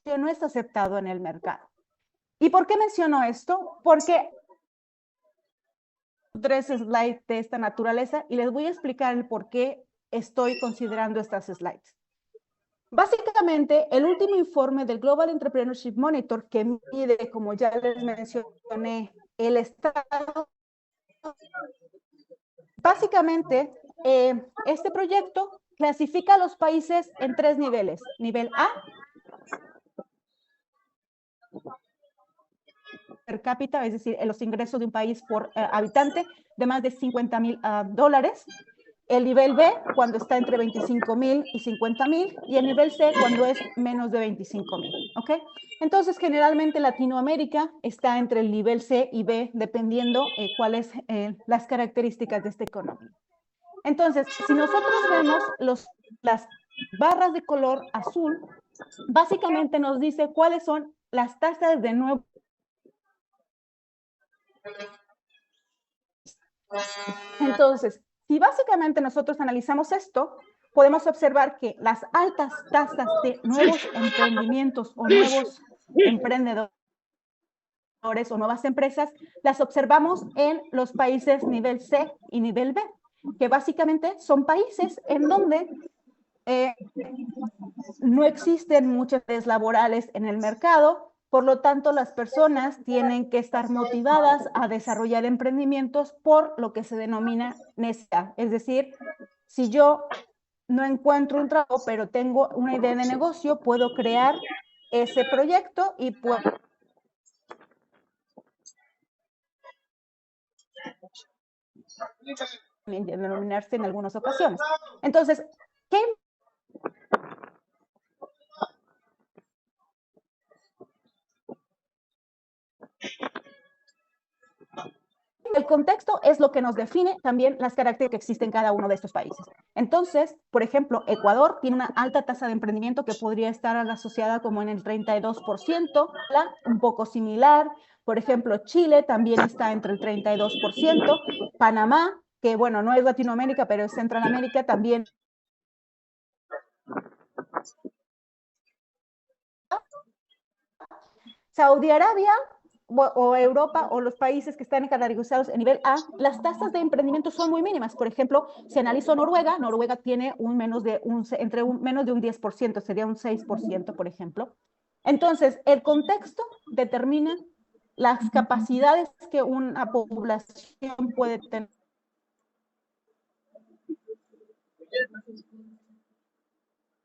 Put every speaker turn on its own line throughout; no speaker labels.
no es aceptado en el mercado. ¿Y por qué menciono esto? Porque 3 slides de esta naturaleza y les voy a explicar el por qué estoy considerando estas slides. Básicamente, el último informe del Global Entrepreneurship Monitor, que mide, como ya les mencioné, el estado. Básicamente, este proyecto clasifica a los países en 3 niveles. Nivel A, per cápita, es decir, los ingresos de un país por habitante de más de $50,000. El nivel B, cuando está entre 25,000 y 50,000, y el nivel C, cuando es menos de 25,000, ¿ok? Entonces, generalmente Latinoamérica está entre el nivel C y B, dependiendo cuáles las características de esta economía. Entonces, si nosotros vemos las barras de color azul, básicamente nos dice cuáles son las tasas de nuevo. Entonces, si básicamente nosotros analizamos esto, podemos observar que las altas tasas de nuevos emprendimientos o nuevos emprendedores o nuevas empresas, las observamos en los países nivel C y nivel B, que básicamente son países en donde no existen muchas redes laborales en el mercado. Por lo tanto, las personas tienen que estar motivadas a desarrollar emprendimientos por lo que se denomina necesidad. Es decir, si yo no encuentro un trabajo, pero tengo una idea de negocio, puedo crear ese proyecto y puedo denominarse en algunas ocasiones. Entonces, ¿qué? El contexto es lo que nos define también las características que existen en cada uno de estos países. Entonces, por ejemplo, Ecuador tiene una alta tasa de emprendimiento que podría estar asociada como en el 32%, un poco similar. Por ejemplo, Chile también está entre el 32%. Panamá, que bueno, no es Latinoamérica, pero es Centroamérica, también. Saudi Arabia o Europa o los países que están categorizados en nivel A, las tasas de emprendimiento son muy mínimas. Por ejemplo, si analizo Noruega, Noruega tiene menos de un 10%, sería un 6%, por ejemplo. Entonces, el contexto determina las capacidades que una población puede tener.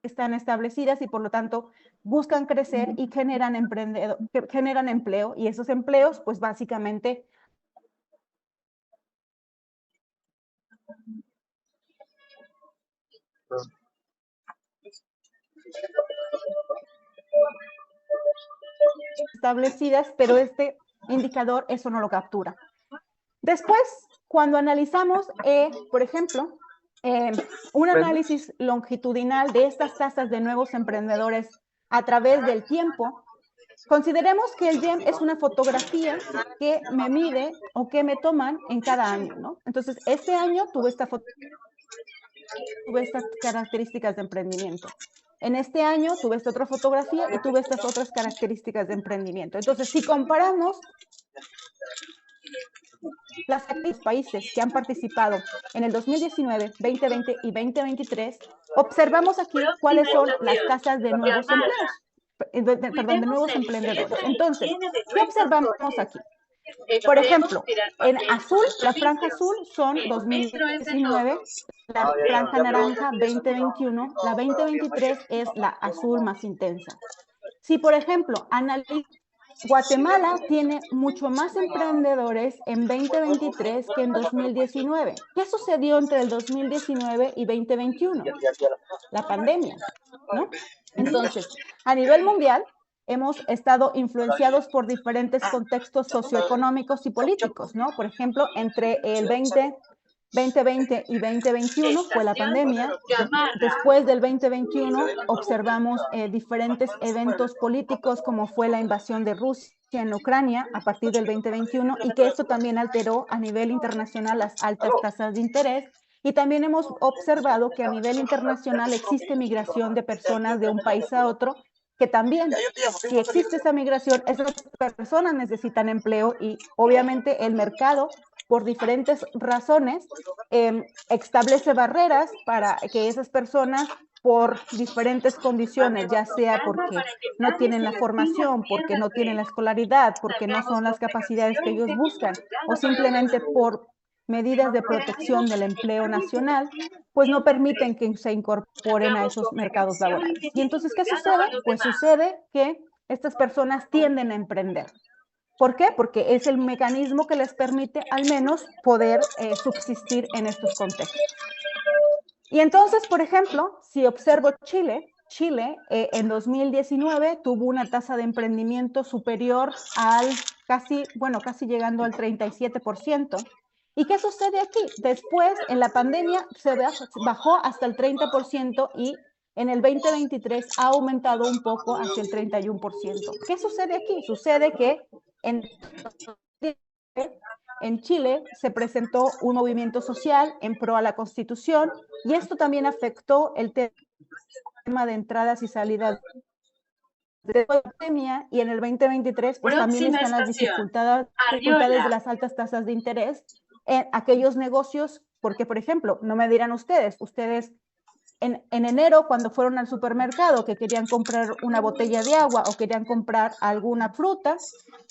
Están establecidas y por lo tanto buscan crecer y generan empleo, y esos empleos pues básicamente establecidas, pero este indicador eso no lo captura. Después, cuando analizamos, por ejemplo, un análisis longitudinal de estas tasas de nuevos emprendedores a través del tiempo, consideremos que el GEM es una fotografía que me mide o que me toman en cada año, ¿no? Entonces, este año tuve estas características de emprendimiento. En este año tuve esta otra fotografía y tuve estas otras características de emprendimiento. Entonces, si comparamos los países que han participado en el 2019, 2020 y 2023, observamos aquí cuáles son las tasas de nuevos empleos, perdón, de nuevos emprendedores. Entonces, ¿qué observamos aquí? Por ejemplo, en azul, la franja azul son 2019, la franja naranja 2021, la 2023 es la azul más intensa. Si, por ejemplo, Guatemala tiene mucho más emprendedores en 2023 que en 2019. ¿Qué sucedió entre el 2019 y 2021? La pandemia, ¿no? Entonces, a nivel mundial, hemos estado influenciados por diferentes contextos socioeconómicos y políticos, ¿no? Por ejemplo, entre el 2020 y 2021 fue la pandemia. Después del 2021 observamos diferentes eventos políticos como fue la invasión de Rusia en Ucrania a partir del 2021 y que esto también alteró a nivel internacional las altas tasas de interés. Y también hemos observado que a nivel internacional existe migración de personas de un país a otro que también, si existe esa migración, esas personas necesitan empleo y obviamente el mercado, por diferentes razones, establece barreras para que esas personas, por diferentes condiciones, ya sea porque no tienen la formación, porque no tienen la escolaridad, porque no son las capacidades que ellos buscan, o simplemente por medidas de protección del empleo nacional, pues no permiten que se incorporen a esos mercados laborales. Y entonces, ¿qué sucede? Pues sucede que estas personas tienden a emprender. ¿Por qué? Porque es el mecanismo que les permite al menos poder subsistir en estos contextos. Y entonces, por ejemplo, si observo Chile, en 2019 tuvo una tasa de emprendimiento superior al casi llegando al 37%. ¿Y qué sucede aquí? Después, en la pandemia, se bajó hasta el 30% y en el 2023 ha aumentado un poco hacia el 31%. ¿Qué sucede aquí? Sucede que en Chile se presentó un movimiento social en pro a la Constitución y esto también afectó el tema de entradas y salidas de la pandemia, y en el 2023 pues también están las dificultades de las altas tasas de interés en aquellos negocios, porque por ejemplo, no me dirán ustedes en enero, cuando fueron al supermercado, que querían comprar una botella de agua o querían comprar alguna fruta,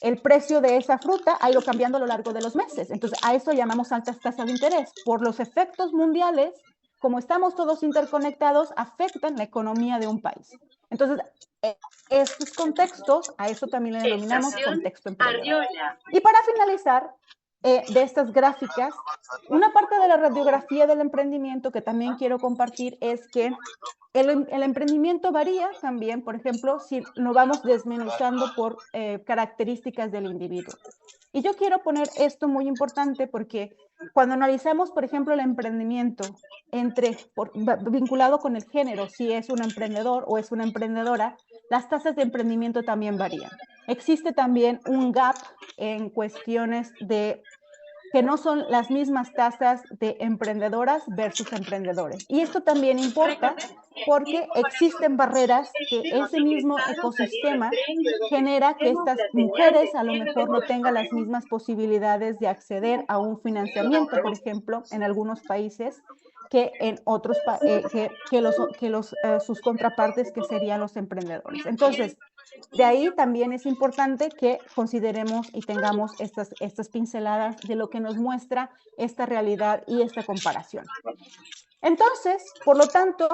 el precio de esa fruta ha ido cambiando a lo largo de los meses. Entonces, a eso llamamos altas tasas de interés. Por los efectos mundiales, como estamos todos interconectados, afectan la economía de un país. Entonces, estos contextos, a eso también le denominamos contexto emprendedor. Y para finalizar, de estas gráficas, una parte de la radiografía del emprendimiento que también quiero compartir es que el emprendimiento varía también, por ejemplo, si lo vamos desmenuzando por características del individuo. Y yo quiero poner esto muy importante porque cuando analizamos, por ejemplo, el emprendimiento vinculado con el género, si es un emprendedor o es una emprendedora, las tasas de emprendimiento también varían. Existe también un gap en cuestiones de que no son las mismas tasas de emprendedoras versus emprendedores. Y esto también importa porque existen barreras que ese mismo ecosistema genera que estas mujeres a lo mejor no tengan las mismas posibilidades de acceder a un financiamiento, por ejemplo, en algunos países, que en otros sus contrapartes, que serían los emprendedores. Entonces, de ahí también es importante que consideremos y tengamos estas pinceladas de lo que nos muestra esta realidad y esta comparación. Entonces, por lo tanto,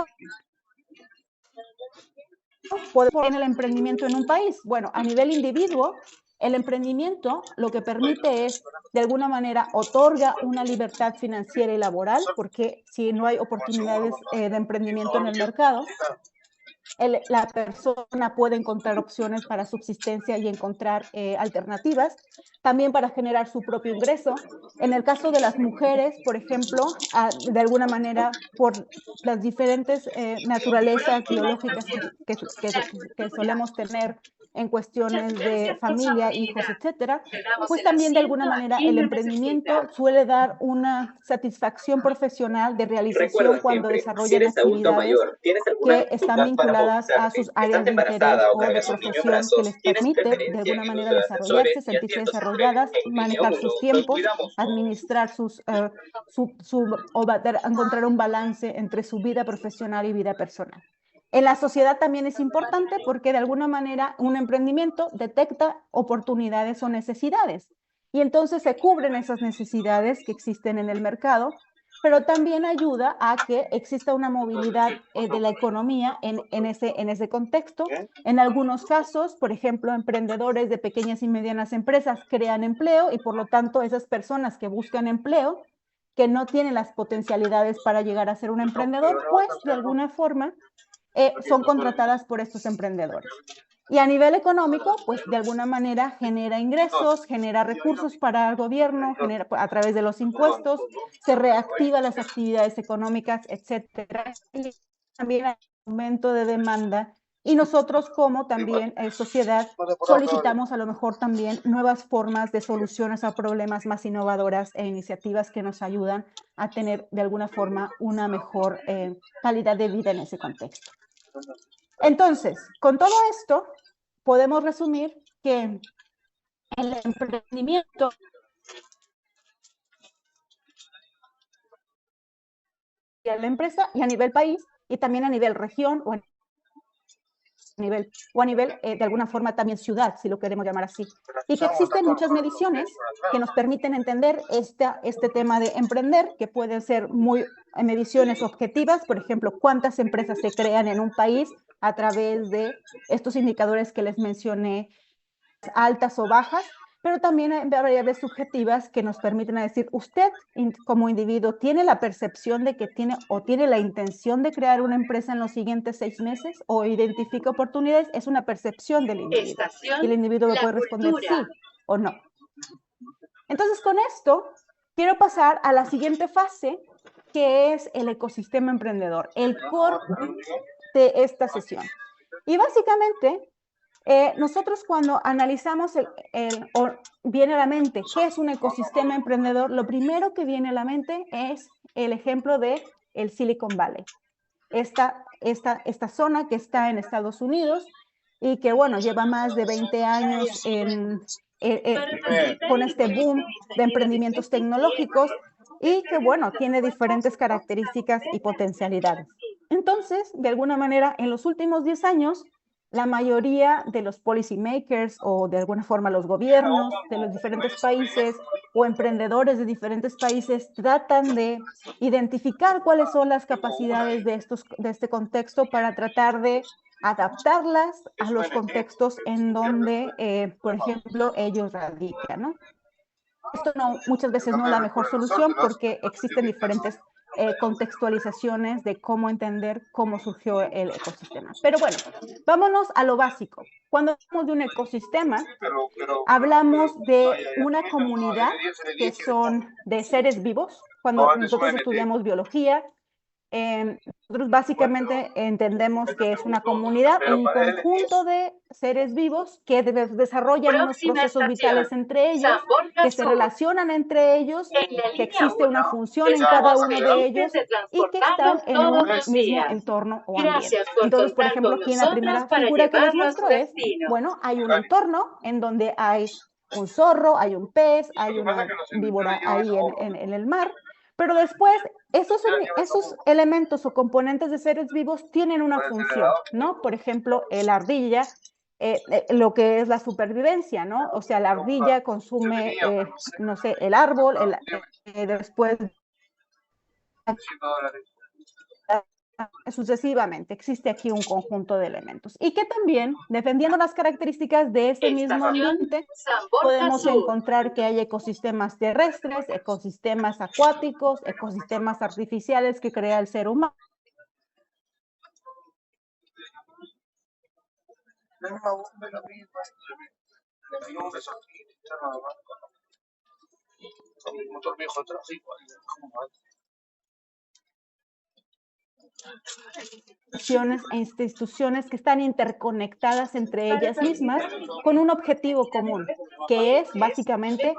podemos ver el emprendimiento en un país. Bueno, a nivel individuo, el emprendimiento lo que permite es, de alguna manera, otorga una libertad financiera y laboral, porque si no hay oportunidades de emprendimiento en el mercado, la persona puede encontrar opciones para subsistencia y encontrar alternativas, también para generar su propio ingreso. En el caso de las mujeres, por ejemplo, de alguna manera, por las diferentes naturalezas biológicas que solemos tener en cuestiones de familia, hijos, etcétera, pues también de alguna manera el emprendimiento suele dar una satisfacción profesional de realización cuando desarrollan actividades que están vinculadas a sus áreas de interés o de profesión, que les permite de alguna manera desarrollarse, sentirse desarrolladas, manejar sus tiempos, administrar encontrar un balance entre su vida profesional y vida personal. En la sociedad también es importante porque de alguna manera un emprendimiento detecta oportunidades o necesidades y entonces se cubren esas necesidades que existen en el mercado, pero también ayuda a que exista una movilidad de la economía en ese contexto. En algunos casos, por ejemplo, emprendedores de pequeñas y medianas empresas crean empleo y por lo tanto esas personas que buscan empleo, que no tienen las potencialidades para llegar a ser un emprendedor, pues de alguna forma son contratadas por estos emprendedores. Y a nivel económico, pues de alguna manera genera ingresos, genera recursos para el gobierno, genera a través de los impuestos, se reactivan las actividades económicas, etcétera. Y también hay aumento de demanda. Y nosotros como también sociedad solicitamos a lo mejor también nuevas formas de soluciones a problemas más innovadoras e iniciativas que nos ayudan a tener de alguna forma una mejor calidad de vida en ese contexto. Entonces, con todo esto, podemos resumir que el emprendimiento a la empresa y a nivel país y también a nivel región o a nivel de alguna forma también ciudad, si lo queremos llamar así. Y que existen muchas mediciones que nos permiten entender este tema de emprender, que pueden ser mediciones objetivas, por ejemplo, cuántas empresas se crean en un país a través de estos indicadores que les mencioné, altas o bajas, pero también hay variables subjetivas que nos permiten decir, usted como individuo tiene la percepción de que tiene la intención de crear una empresa en los siguientes 6 meses o identifica oportunidades, es una percepción del individuo. Y el individuo me puede responder sí o no. Entonces, con esto, quiero pasar a la siguiente fase, que es el ecosistema emprendedor, el core de esta sesión. Y básicamente, nosotros cuando analizamos o viene a la mente qué es un ecosistema emprendedor, lo primero que viene a la mente es el ejemplo de el Silicon Valley. Esta zona que está en Estados Unidos y que, bueno, lleva más de 20 años con este boom de emprendimientos tecnológicos y que, bueno, tiene diferentes características y potencialidades. Entonces, de alguna manera, en los últimos 10 años, la mayoría de los policy makers o de alguna forma los gobiernos de los diferentes países o emprendedores de diferentes países tratan de identificar cuáles son las capacidades de este contexto para tratar de adaptarlas a los contextos en donde, por ejemplo, ellos radican, ¿no? Esto muchas veces no es la mejor solución porque existen diferentes contextualizaciones de cómo entender cómo surgió el ecosistema. Pero bueno, vámonos a lo básico. Cuando hablamos de un ecosistema, hablamos de una comunidad que son de seres vivos. Cuando nosotros estudiamos biología, nosotros básicamente entendemos que es una comunidad, un conjunto de seres vivos que desarrollan unos procesos vitales entre ellos, que se relacionan entre ellos, que existe una función en cada uno de ellos y que están en un mismo entorno o ambiente. Entonces, por ejemplo, aquí en la primera figura que les muestro es, bueno, hay un entorno en donde hay un zorro, hay un pez, hay una víbora ahí en el mar, pero después esos elementos o componentes de seres vivos tienen una función, ¿no? Por ejemplo, la ardilla, lo que es la supervivencia, ¿no? O sea, la ardilla consume, no sé, el árbol, después sucesivamente. Existe aquí un conjunto de elementos. Y que también, dependiendo las características de ese mismo ambiente, podemos encontrar que hay ecosistemas terrestres, ecosistemas acuáticos, ecosistemas artificiales que crea el ser humano. E instituciones que están interconectadas entre ellas mismas con un objetivo común, que es básicamente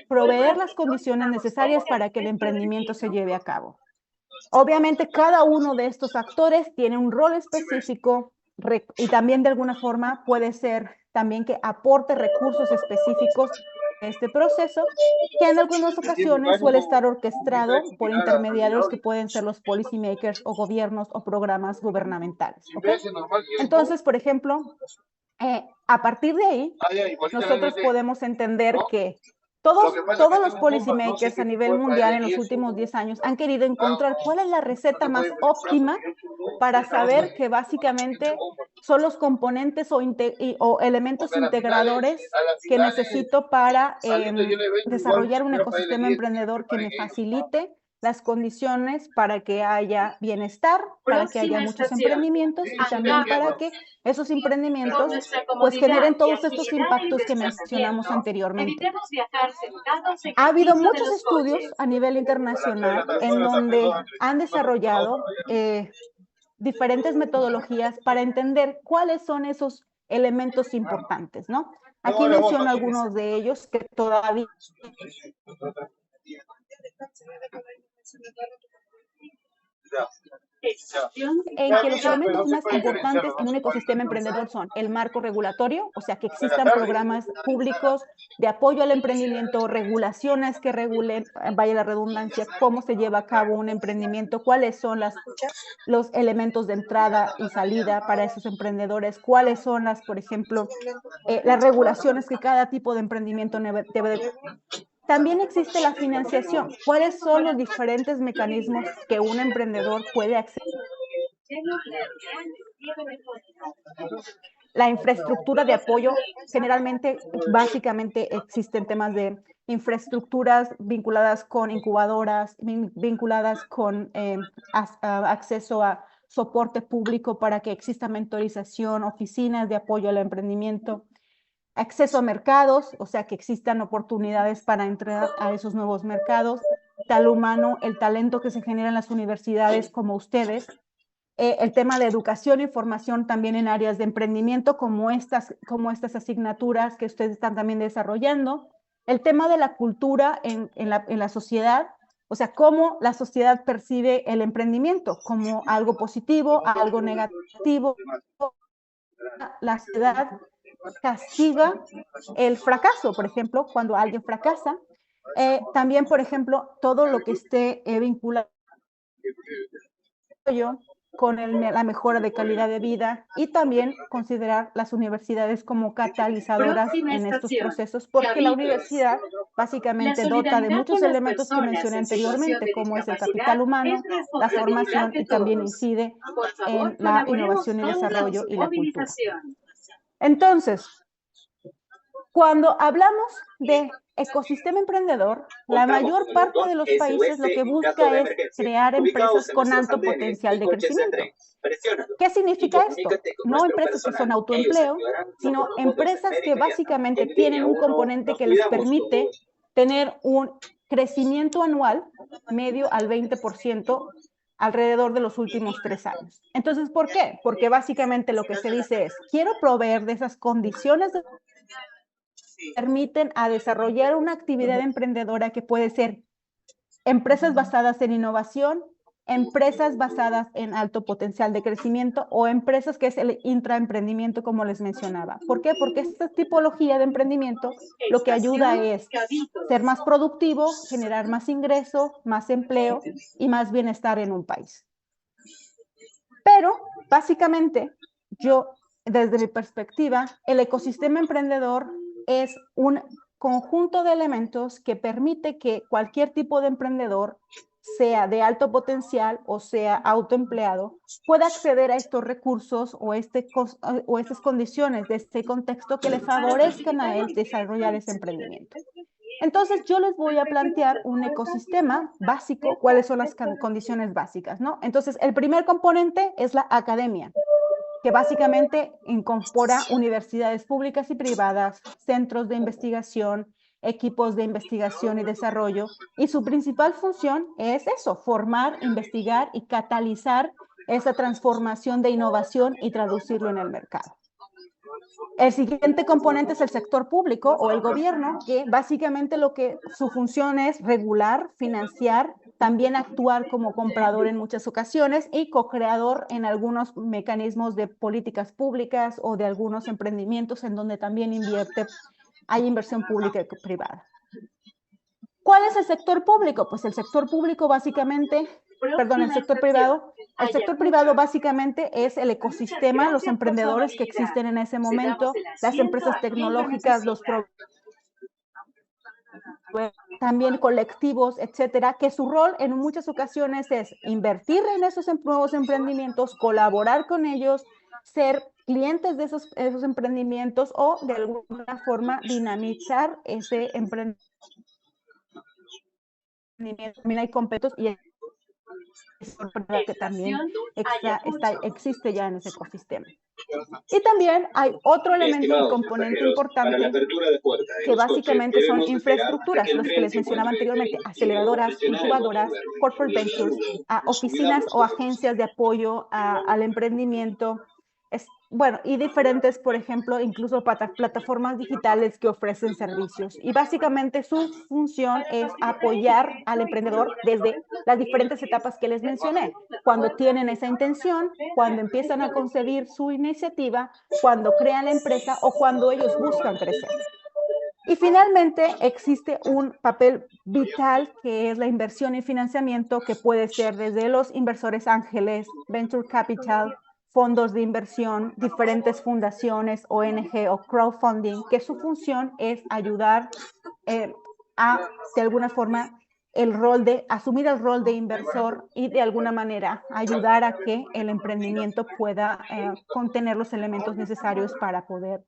proveer las condiciones necesarias para que el emprendimiento se lleve a cabo. Obviamente, cada uno de estos actores tiene un rol específico y también de alguna forma puede ser también que aporte recursos específicos a este proceso, que en algunas ocasiones suele estar orquestado por intermediarios que pueden ser los policy makers o gobiernos o programas gubernamentales. ¿Okay? Entonces, por ejemplo, a partir de ahí, nosotros podemos entender que todos los policy makers a nivel mundial en los últimos 10 años han querido encontrar cuál es la receta más óptima para saber que básicamente son los componentes o elementos integradores que necesito para desarrollar un ecosistema emprendedor que me facilite las condiciones para que haya bienestar, para que haya muchos emprendimientos y también para que esos emprendimientos pues generen todos estos impactos que mencionamos anteriormente. Ha habido muchos estudios a nivel internacional en donde han desarrollado diferentes metodologías para entender cuáles son esos elementos importantes, ¿no? Aquí menciono algunos de ellos que todavía en que los elementos más importantes en un ecosistema emprendedor son el marco regulatorio, o sea, que existan programas públicos de apoyo al emprendimiento, regulaciones que regulen, vaya la redundancia, cómo se lleva a cabo un emprendimiento, cuáles son los elementos de entrada y salida para esos emprendedores, cuáles son por ejemplo, las regulaciones que cada tipo de emprendimiento debe de. También existe la financiación. ¿Cuáles son los diferentes mecanismos que un emprendedor puede acceder? La infraestructura de apoyo, generalmente, básicamente existen temas de infraestructuras vinculadas con incubadoras, vinculadas con acceso a soporte público para que exista mentorización, oficinas de apoyo al emprendimiento, acceso a mercados, o sea, que existan oportunidades para entrar a esos nuevos mercados, tal humano, el talento que se genera en las universidades como ustedes, el tema de educación y formación también en áreas de emprendimiento como estas asignaturas que ustedes están también desarrollando, el tema de la cultura en la sociedad, o sea, cómo la sociedad percibe el emprendimiento como algo positivo, algo negativo. La sociedad castiga el fracaso, por ejemplo, cuando alguien fracasa. También, por ejemplo, todo lo que esté vinculado con la mejora de calidad de vida y también considerar las universidades como catalizadoras en estos procesos, porque la universidad básicamente dota de muchos elementos que mencioné anteriormente, como es el capital humano, la formación y también incide en la innovación y desarrollo y la cultura. Entonces, cuando hablamos de ecosistema emprendedor, la mayor parte de los países lo que busca es crear empresas con alto potencial de crecimiento. ¿Qué significa esto? No empresas que son autoempleo, sino empresas que básicamente tienen un componente que les permite tener un crecimiento anual medio al 20% alrededor de los últimos 3 años. Entonces, ¿por qué? Porque básicamente lo que se dice es, quiero proveer de esas condiciones que permiten a desarrollar una actividad emprendedora que puede ser empresas basadas en innovación, empresas basadas en alto potencial de crecimiento o empresas que es el intraemprendimiento, como les mencionaba. ¿Por qué? Porque esta tipología de emprendimiento lo que ayuda es ser más productivo, generar más ingreso, más empleo y más bienestar en un país. Pero, básicamente, desde mi perspectiva, el ecosistema emprendedor es un conjunto de elementos que permite que cualquier tipo de emprendedor, sea de alto potencial o sea autoempleado, pueda acceder a estos recursos o estas condiciones de este contexto que le favorezcan a él desarrollar ese emprendimiento. Entonces, yo les voy a plantear un ecosistema básico, cuáles son las condiciones básicas, ¿no? Entonces, el primer componente es la academia, que básicamente incorpora universidades públicas y privadas, centros de investigación, equipos de investigación y desarrollo, y su principal función es eso, formar, investigar y catalizar esa transformación de innovación y traducirlo en el mercado. El siguiente componente es el sector público o el gobierno, que básicamente su función es regular, financiar, también actuar como comprador en muchas ocasiones y co-creador en algunos mecanismos de políticas públicas o de algunos emprendimientos en donde también hay inversión pública y privada. ¿Cuál es el sector público? Pues el sector público básicamente, el sector privado. El sector privado básicamente es el ecosistema, los emprendedores que existen en ese momento, las empresas tecnológicas, también colectivos, etcétera, que su rol en muchas ocasiones es invertir en esos nuevos emprendimientos, colaborar con ellos, ser clientes de esos emprendimientos o de alguna forma dinamizar ese emprendimiento. También hay completos y que también existe ya en ese ecosistema. Y también hay otro elemento y componente importante que básicamente son infraestructuras, los que les mencionaba anteriormente, aceleradoras, incubadoras, corporate ventures, oficinas o agencias de apoyo al emprendimiento, bueno, y diferentes, por ejemplo, incluso plataformas digitales que ofrecen servicios. Y básicamente su función es apoyar al emprendedor desde las diferentes etapas que les mencioné. Cuando tienen esa intención, cuando empiezan a concebir su iniciativa, cuando crean la empresa o cuando ellos buscan crecer. Y finalmente existe un papel vital que es la inversión y financiamiento, que puede ser desde los inversores ángeles, venture capital, fondos de inversión, diferentes fundaciones, ONG o crowdfunding, que su función es ayudar a, de alguna forma, asumir el rol de inversor y de alguna manera ayudar a que el emprendimiento pueda contener los elementos necesarios para poder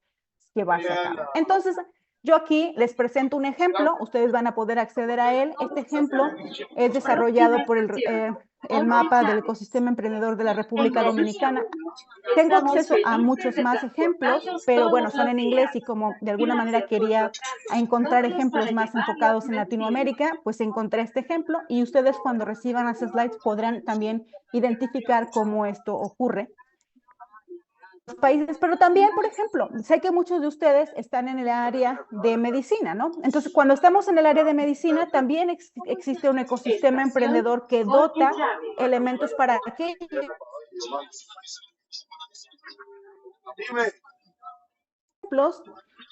llevarse a cabo. Entonces, yo aquí les presento un ejemplo, ustedes van a poder acceder a él. Este ejemplo es desarrollado por el mapa del ecosistema emprendedor de la República Dominicana. Tengo acceso a muchos más ejemplos, pero bueno, son en inglés y como de alguna manera quería encontrar ejemplos más enfocados en Latinoamérica, pues encontré este ejemplo y ustedes cuando reciban las slides podrán también identificar cómo esto ocurre países, pero también, por ejemplo, sé que muchos de ustedes están en el área de medicina, ¿no? Entonces, cuando estamos en el área de medicina, también existe un ecosistema emprendedor que dota elementos para que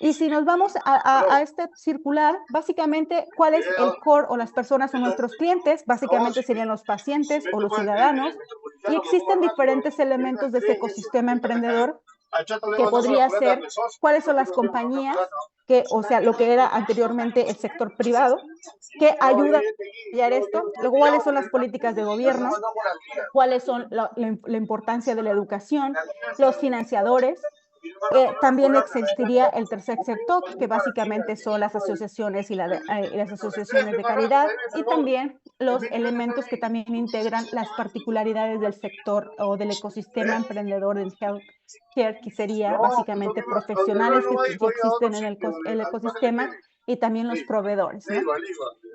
y si nos vamos a este circular, básicamente, ¿cuál es el core o las personas o nuestros clientes? Básicamente serían los pacientes o los ciudadanos. Y existen diferentes elementos de ese ecosistema emprendedor que podría ser cuáles son las compañías, o sea, lo que era anteriormente el sector privado, que ayuda a apoyar esto. Luego, cuáles son las políticas de gobierno, cuáles son la importancia de la educación, los financiadores. También existiría el tercer sector, que básicamente son las asociaciones y las asociaciones de caridad, y también los elementos que también integran las particularidades del sector o del ecosistema emprendedor del healthcare, que sería básicamente profesionales que existen en el ecosistema y también los proveedores, ¿no?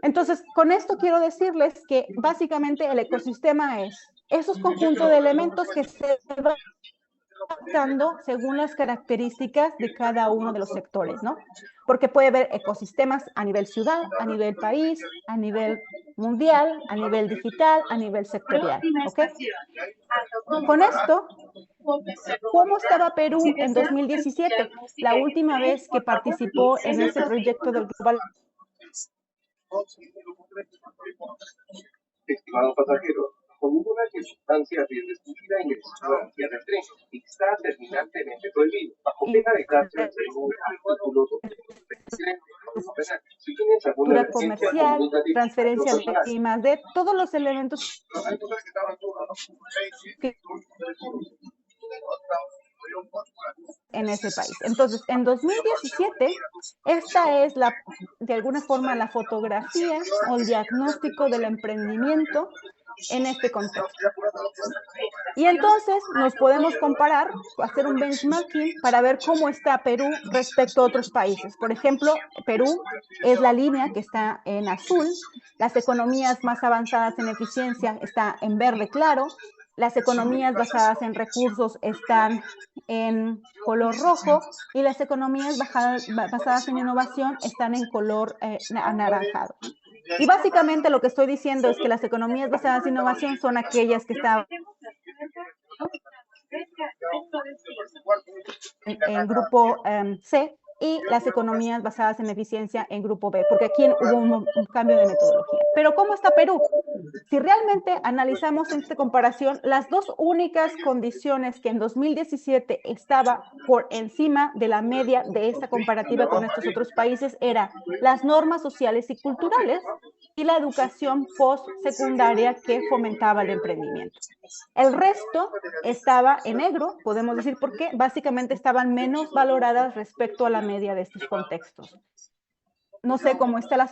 Entonces, con esto quiero decirles que básicamente el ecosistema es esos conjuntos de elementos que se van adaptando según las características de cada uno de los sectores, ¿no? Porque puede haber ecosistemas a nivel ciudad, a nivel país, a nivel mundial, a nivel digital, a nivel sectorial, ¿ok? Con esto, ¿cómo estaba Perú en 2017? La última vez que participó en ese proyecto del Global.
Estimado pasajero, con ninguna circunstancia de descuida en el circulancia del tren está terminantemente prohibido. Bajo pena de cárcel, según artículo 2. Si tienes alguna
Comercial, transferencia de I+D, todos los elementos que en ese país. Entonces, en 2017, esta es de alguna forma la fotografía o el diagnóstico del emprendimiento en este contexto. Y entonces nos podemos comparar, hacer un benchmarking para ver cómo está Perú respecto a otros países. Por ejemplo, Perú es la línea que está en azul, las economías más avanzadas en eficiencia están en verde claro, las economías basadas en recursos están en color rojo y las economías basadas en innovación están en color anaranjado. Y básicamente lo que estoy diciendo es que las economías basadas en innovación son aquellas que están en grupo C y las economías basadas en eficiencia en grupo B, porque aquí hubo un cambio de metodología. Pero ¿cómo está Perú? Si realmente analizamos en esta comparación, las dos únicas condiciones que en 2017 estaba por encima de la media de esta comparativa con estos otros países eran las normas sociales y culturales y la educación postsecundaria que fomentaba el emprendimiento. El resto estaba en negro, podemos decir por qué, básicamente estaban menos valoradas respecto a la media de estos contextos. No sé cómo está la